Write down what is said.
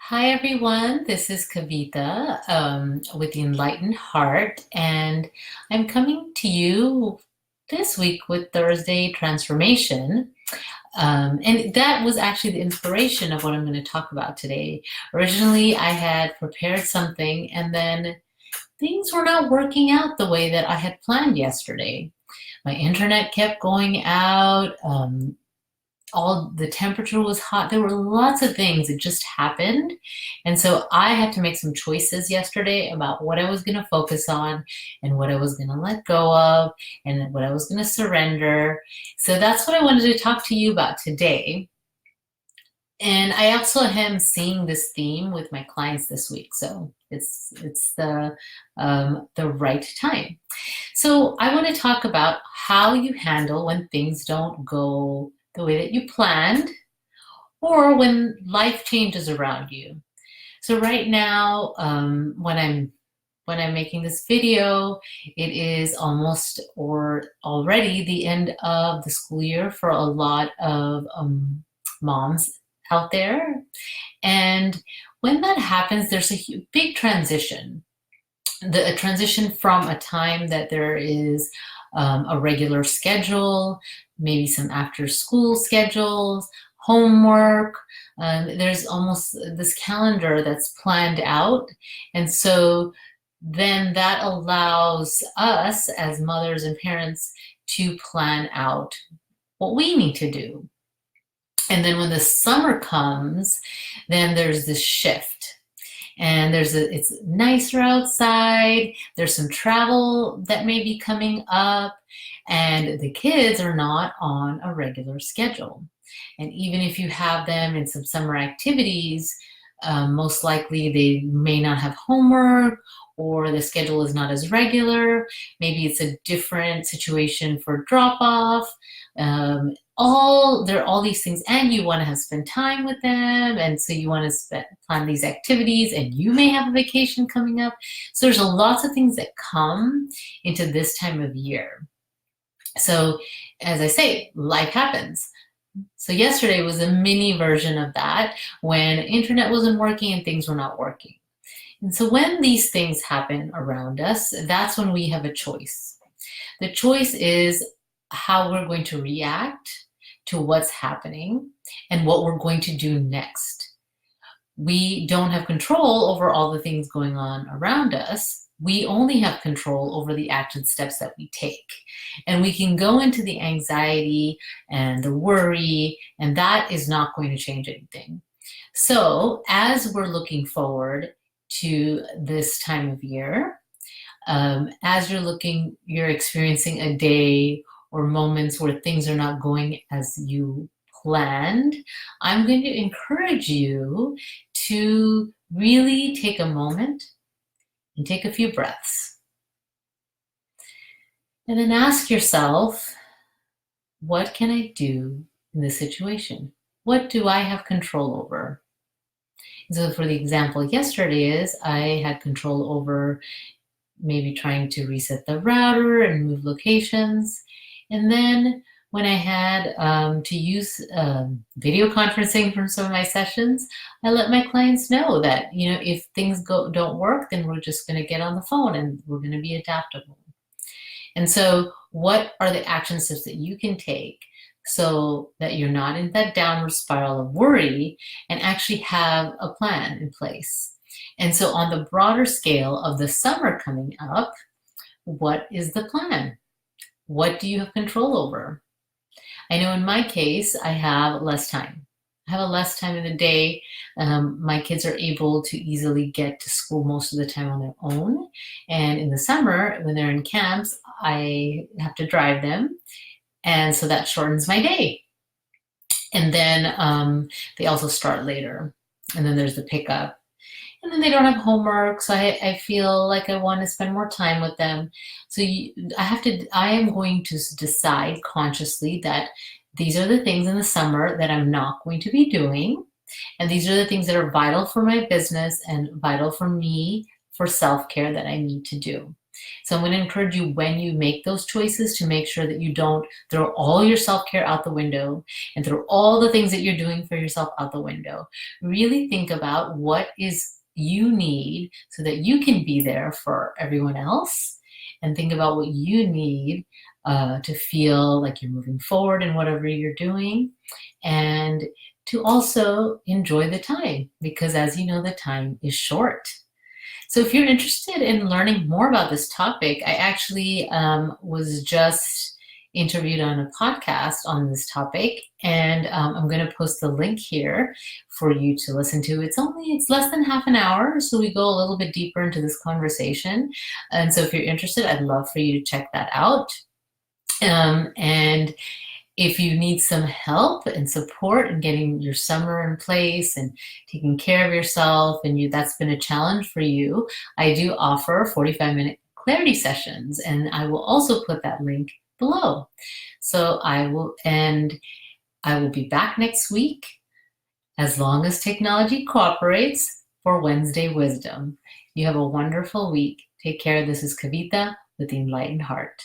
Hi everyone, this is Kavita with the Enlightened Heart, and I'm coming to you this week with Thursday Transformation. And that was actually the inspiration of what I'm going to talk about today. Originally, I had prepared something, and then things were not working out the way that I had planned yesterday. My internet kept going out. All the temperature was hot. There were lots of things that just happened. And so I had to make some choices yesterday about what I was going to focus on and what I was going to let go of and what I was going to surrender. So that's what I wanted to talk to you about today. And I also am seeing this theme with my clients this week. So it's the right time. So I want to talk about how you handle when things don't go the way that you planned or when life changes around you. So right now, when I'm making this video, it is almost or already the end of the school year for a lot of moms out there. And when that happens, there's a big transition. A transition from a time that there is a regular schedule, maybe some after school schedules, homework. There's almost this calendar that's planned out. And so then that allows us as mothers and parents to plan out what we need to do. And then when the summer comes, then there's this shift. And it's nicer outside. There's some travel that may be coming up, and the kids are not on a regular schedule. And even if you have them in some summer activities, most likely they may not have homework or the schedule is not as regular. Maybe it's a different situation for drop off. There are all these things, and you want to have spend time with them, and so you want to plan these activities, and you may have a vacation coming up. So there's lots of things that come into this time of year. So as I say, life happens. So yesterday was a mini version of that when internet wasn't working and things were not working. And so when these things happen around us, that's when we have a choice. The choice is how we're going to react to what's happening and what we're going to do next. We don't have control over all the things going on around us. We only have control over the action steps that we take. And we can go into the anxiety and the worry, and that is not going to change anything. So as we're looking forward to this time of year, as you're experiencing a day or moments where things are not going as you planned, I'm going to encourage you to really take a moment and take a few breaths. And then ask yourself, what can I do in this situation? What do I have control over? So for the example yesterday is I had control over maybe trying to reset the router and move locations. And then when I had to use video conferencing for some of my sessions, I let my clients know that, if things don't work, then we're just going to get on the phone and we're going to be adaptable. And so what are the action steps that you can take so that you're not in that downward spiral of worry and actually have a plan in place? And so on the broader scale of the summer coming up, what is the plan? What do you have control over? I know in my case, I have less time. I have less time in the day. My kids are able to easily get to school most of the time on their own. And in the summer, when they're in camps, I have to drive them. And so that shortens my day. And then they also start later. And then there's the pickup. And then they don't have homework, so I feel like I want to spend more time with them. So I am going to decide consciously that these are the things in the summer that I'm not going to be doing. And these are the things that are vital for my business and vital for me for self-care that I need to do. So I'm going to encourage you, when you make those choices, to make sure that you don't throw all your self-care out the window and throw all the things that you're doing for yourself out the window. Really think about what is you need so that you can be there for everyone else, and think about what you need to feel like you're moving forward in whatever you're doing, and to also enjoy the time, because as you know, the time is short. So if you're interested in learning more about this topic, I actually was just interviewed on a podcast on this topic, and I'm going to post the link here for you to listen to. It's less than half an hour, so we go a little bit deeper into this conversation. And so if you're interested, I'd love for you to check that out. And if you need some help and support in getting your summer in place and taking care of yourself, and that's been a challenge for you, I do offer 45-minute clarity sessions, and I will also put that link below. So I will be back next week, as long as technology cooperates, for Wednesday Wisdom. You have a wonderful week. Take care. This is Kavita with the Enlightened Heart.